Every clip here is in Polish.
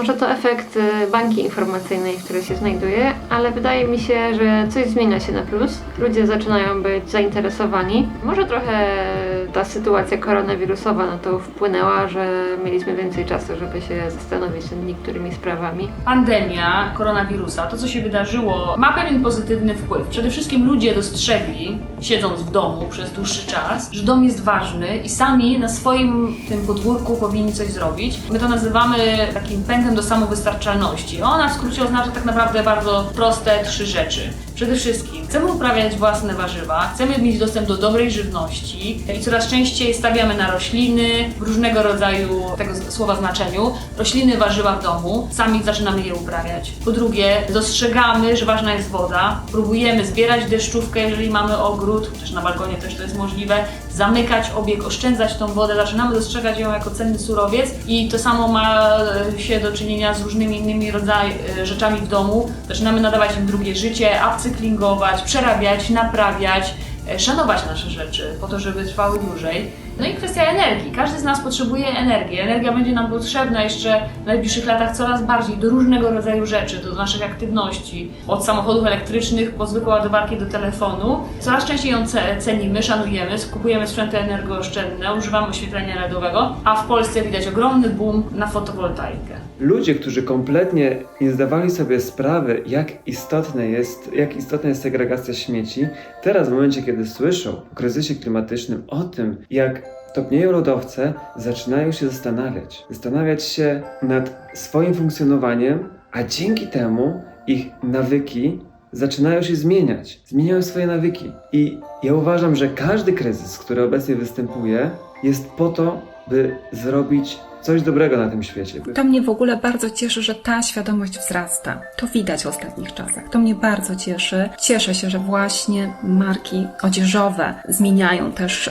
Może to efekt bańki informacyjnej, w której się znajduję, ale wydaje mi się, że coś zmienia się na plus. Ludzie zaczynają być zainteresowani. Może trochę ta sytuacja koronawirusowa na to wpłynęła, że mieliśmy więcej czasu, żeby się zastanowić nad niektórymi sprawami. Pandemia koronawirusa, to co się wydarzyło, ma pewien pozytywny wpływ. Przede wszystkim ludzie dostrzegli, siedząc w domu przez dłuższy czas, że dom jest ważny i sami na swoim tym podwórku powinni coś zrobić. My to nazywamy takim pędem do samowystarczalności. Ona w skrócie oznacza tak naprawdę bardzo proste 3 rzeczy. Przede wszystkim chcemy uprawiać własne warzywa, chcemy mieć dostęp do dobrej żywności i coraz częściej stawiamy na rośliny w różnego rodzaju tego słowa znaczeniu. Rośliny, warzywa w domu, sami zaczynamy je uprawiać. Po drugie, dostrzegamy, że ważna jest woda, próbujemy zbierać deszczówkę, jeżeli mamy ogród, też na balkonie też to jest możliwe, zamykać obieg, oszczędzać tą wodę, zaczynamy dostrzegać ją jako cenny surowiec i to samo ma się do czynienia z różnymi innymi rzeczami w domu. Zaczynamy nadawać im drugie życie, upcyklingować, przerabiać, naprawiać, szanować nasze rzeczy po to, żeby trwały dłużej. No i kwestia energii. Każdy z nas potrzebuje energii. Energia będzie nam potrzebna jeszcze w najbliższych latach coraz bardziej do różnego rodzaju rzeczy, do naszych aktywności. Od samochodów elektrycznych po zwykłe ładowarki do telefonu. Coraz częściej ją cenimy, szanujemy, kupujemy sprzęty energooszczędne, używamy oświetlenia LEDowego, a w Polsce widać ogromny boom na fotowoltaikę. Ludzie, którzy kompletnie nie zdawali sobie sprawy, jak istotna jest segregacja śmieci, teraz w momencie, kiedy słyszą o kryzysie klimatycznym, o tym, jak topnieją lodowce, zaczynają się zastanawiać się nad swoim funkcjonowaniem, a dzięki temu ich nawyki zaczynają się zmieniają swoje nawyki. I ja uważam, że każdy kryzys, który obecnie występuje, jest po to, by zrobić coś dobrego na tym świecie. To mnie w ogóle bardzo cieszy, że ta świadomość wzrasta. To widać w ostatnich czasach. To mnie bardzo cieszy. Cieszę się, że właśnie marki odzieżowe zmieniają też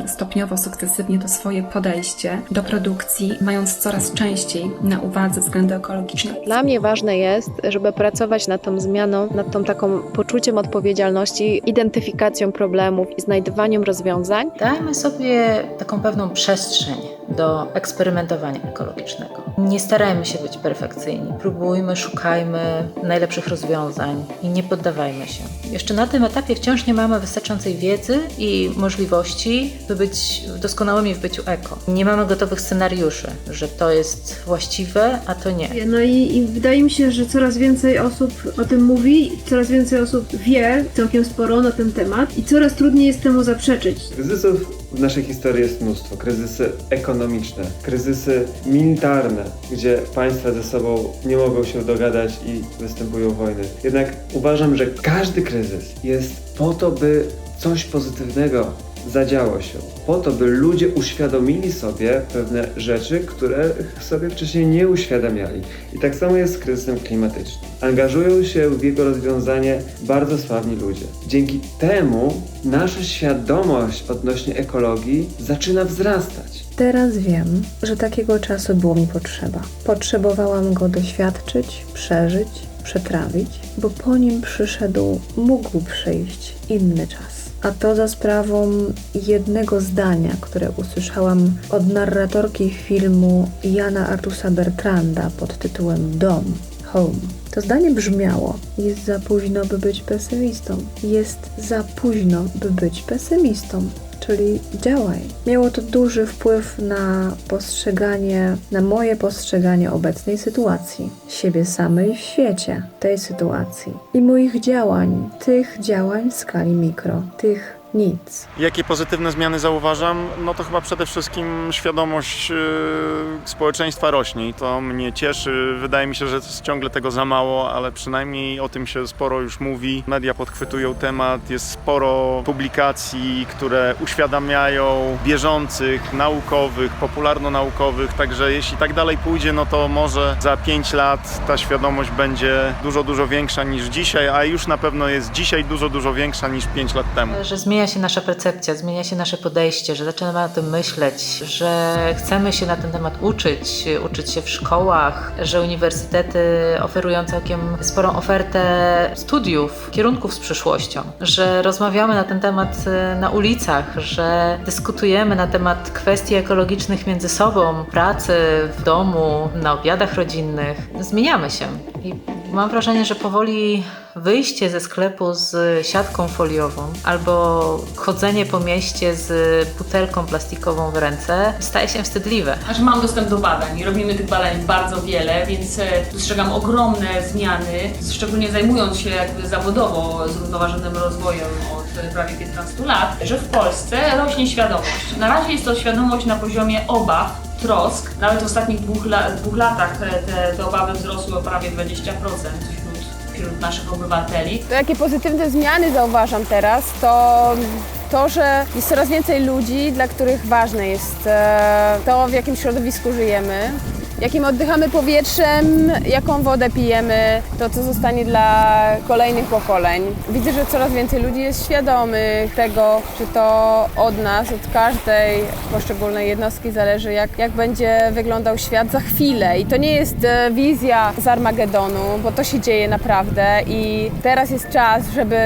stopniowo, sukcesywnie to swoje podejście do produkcji, mając coraz częściej na uwadze względy ekologiczne. Dla mnie ważne jest, żeby pracować nad tą zmianą, nad tą taką poczuciem odpowiedzialności, identyfikacją problemów i znajdywaniem rozwiązań. Dajmy sobie taką pewną przestrzeń do eksperymentowania ekologicznego. Nie starajmy się być perfekcyjni. Próbujmy, szukajmy najlepszych rozwiązań i nie poddawajmy się. Jeszcze na tym etapie wciąż nie mamy wystarczającej wiedzy i możliwości, by być doskonałymi w byciu eko. Nie mamy gotowych scenariuszy, że to jest właściwe, a to nie. No i wydaje mi się, że coraz więcej osób o tym mówi, coraz więcej osób wie całkiem sporo na ten temat i coraz trudniej jest temu zaprzeczyć. Kryzysów w naszej historii jest mnóstwo. Kryzysy ekonomiczne, kryzysy militarne, gdzie państwa ze sobą nie mogą się dogadać i występują wojny. Jednak uważam, że każdy kryzys jest po to, by coś pozytywnego zadziało się. Po to, by ludzie uświadomili sobie pewne rzeczy, które sobie wcześniej nie uświadamiali. I tak samo jest z kryzysem klimatycznym. Angażują się w jego rozwiązanie bardzo sławni ludzie. Dzięki temu nasza świadomość odnośnie ekologii zaczyna wzrastać. Teraz wiem, że takiego czasu było mi potrzeba. Potrzebowałam go doświadczyć, przeżyć, przetrawić, bo po nim mógł przyjść inny czas. A to za sprawą jednego zdania, które usłyszałam od narratorki filmu Jana Artusa Bertranda pod tytułem Dom, Home. To zdanie brzmiało: jest za późno, by być pesymistą. Jest za późno, by być pesymistą. Czyli działaj. Miało to duży wpływ na moje postrzeganie obecnej sytuacji, siebie samej w świecie, tej sytuacji i moich działań, tych działań w skali mikro, tych nic. Jakie pozytywne zmiany zauważam? No to chyba przede wszystkim świadomość społeczeństwa rośnie i to mnie cieszy. Wydaje mi się, że jest ciągle tego za mało, ale przynajmniej o tym się sporo już mówi. Media podchwytują temat, jest sporo publikacji, które uświadamiają bieżących, naukowych, popularno-naukowych, także jeśli tak dalej pójdzie, no to może za 5 lat ta świadomość będzie dużo większa niż dzisiaj, a już na pewno jest dzisiaj dużo większa niż 5 lat temu. Że zmiany zmienia się nasza percepcja, zmienia się nasze podejście, że zaczynamy o tym myśleć, że chcemy się na ten temat uczyć się w szkołach, że uniwersytety oferują całkiem sporą ofertę studiów, kierunków z przyszłością, że rozmawiamy na ten temat na ulicach, że dyskutujemy na temat kwestii ekologicznych między sobą, pracy, w domu, na obiadach rodzinnych. Zmieniamy się i mam wrażenie, że powoli wyjście ze sklepu z siatką foliową albo chodzenie po mieście z butelką plastikową w ręce staje się wstydliwe. Znaczy mam dostęp do badań i robimy tych badań bardzo wiele, więc dostrzegam ogromne zmiany, szczególnie zajmując się jakby zawodowo zrównoważonym rozwojem od prawie 15 lat, że w Polsce rośnie świadomość. Na razie jest to świadomość na poziomie obaw, trosk. Nawet w ostatnich dwóch latach te obawy wzrosły o prawie 20% wśród naszych obywateli. To jakie pozytywne zmiany zauważam teraz, to, że jest coraz więcej ludzi, dla których ważne jest to, w jakim środowisku żyjemy, jakim oddychamy powietrzem, jaką wodę pijemy, to co zostanie dla kolejnych pokoleń. Widzę, że coraz więcej ludzi jest świadomych tego, że to od nas, od każdej poszczególnej jednostki zależy, jak będzie wyglądał świat za chwilę. I to nie jest wizja z Armagedonu, bo to się dzieje naprawdę i teraz jest czas, żeby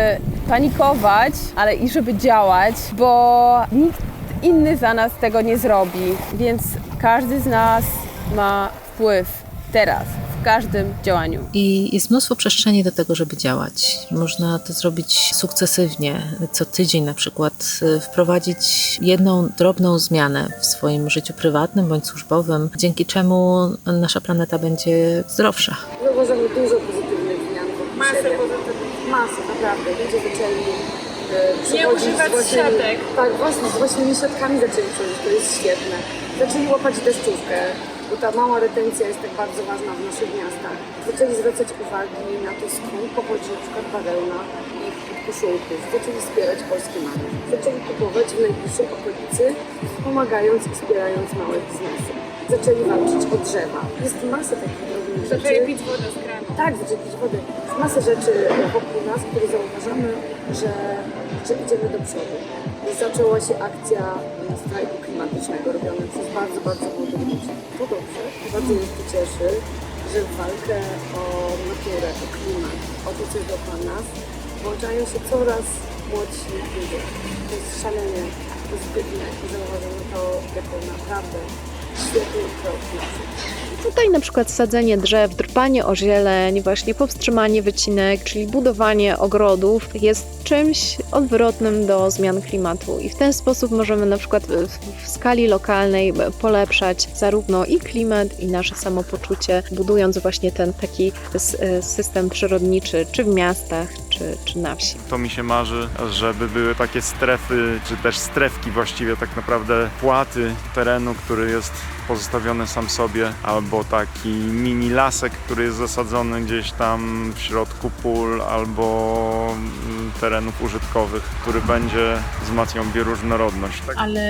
panikować, ale i żeby działać, bo nikt inny za nas tego nie zrobi, więc każdy z nas ma wpływ teraz, w każdym działaniu. I jest mnóstwo przestrzeni do tego, żeby działać. Można to zrobić sukcesywnie, co tydzień na przykład wprowadzić jedną drobną zmianę w swoim życiu prywatnym bądź służbowym, dzięki czemu nasza planeta będzie zdrowsza. Zauważamy dużo pozytywnych zmian. Masę, naprawdę. Ludzie zaczęli Nie używać siatek. Tak, właśnie, z własnymi siatkami zaczęli przychodzić, to jest świetne. Zaczęli łapać deszczówkę, bo ta mała retencja jest tak bardzo ważna w naszych miastach. Zaczęli zwracać uwagi na to, skąd pochodzi na przykład bawełna i koszulków. Zaczęli wspierać polskie mamy. Zaczęli kupować w najbliższej okolicy, pomagając i wspierając małe biznesy. Zaczęli walczyć o drzewa. Jest masa takich drobnych rzeczy. Zaczęli pić wodę z kranu. Tak, zaczęli pić wodę. Jest masa rzeczy wokół nas, które zauważamy, że idziemy do przodu. Zaczęła się akcja strajku klimatycznego robiona przez bardzo, bardzo młodych ludzi. To dobrze, bardzo mnie to cieszy, że w walkę o naturę, o klimat, o to, co jest dookoła nas, włączają się coraz młodsi ludzie. To jest szalenie pozytywne i zauważamy to jako naprawdę świetny krok naprzód. Tutaj na przykład sadzenie drzew, dbanie o zieleń, właśnie powstrzymanie wycinek, czyli budowanie ogrodów jest czymś odwrotnym do zmian klimatu i w ten sposób możemy na przykład w skali lokalnej polepszać zarówno i klimat, i nasze samopoczucie, budując właśnie ten taki system przyrodniczy, czy w miastach, czy na wsi. To mi się marzy, żeby były takie strefy, czy też strefki właściwie tak naprawdę płaty terenu, który jest pozostawiony sam sobie, albo taki mini lasek, który jest zasadzony gdzieś tam w środku pól albo terenów użytkowych, który będzie wzmacniał bioróżnorodność. Tak? Ale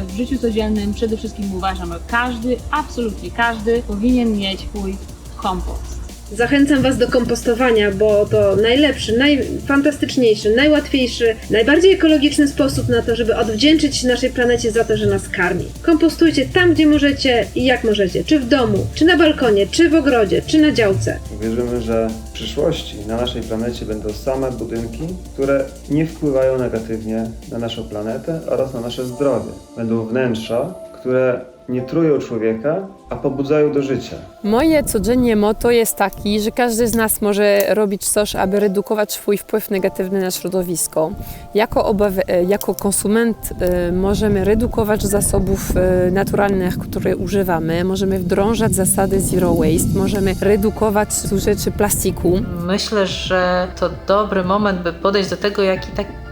w życiu codziennym przede wszystkim uważam, że każdy, absolutnie każdy powinien mieć swój kompost. Zachęcam Was do kompostowania, bo to najlepszy, najfantastyczniejszy, najłatwiejszy, najbardziej ekologiczny sposób na to, żeby odwdzięczyć naszej planecie za to, że nas karmi. Kompostujcie tam, gdzie możecie i jak możecie. Czy w domu, czy na balkonie, czy w ogrodzie, czy na działce. Wierzymy, że w przyszłości na naszej planecie będą same budynki, które nie wpływają negatywnie na naszą planetę oraz na nasze zdrowie. Będą wnętrza, które nie trują człowieka, a pobudzają do życia. Moje codziennie motto jest taki, że każdy z nas może robić coś, aby redukować swój wpływ negatywny na środowisko. Jako konsument możemy redukować zasobów naturalnych, które używamy, możemy wdrążać zasady zero waste, możemy redukować zużycie plastiku. Myślę, że to dobry moment, by podejść do tego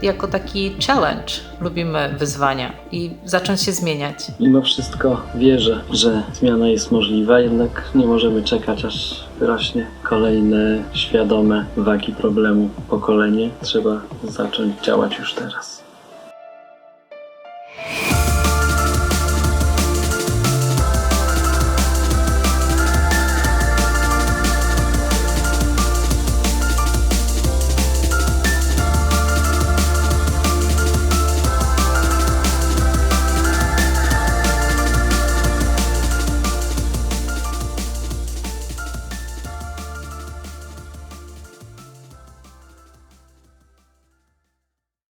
jako taki challenge. Lubimy wyzwania i zacząć się zmieniać. Mimo wszystko wierzę, że zmiana jest możliwa, jednak nie możemy czekać, aż wyrośnie kolejne świadome wagi problemu pokolenie. Trzeba zacząć działać już teraz.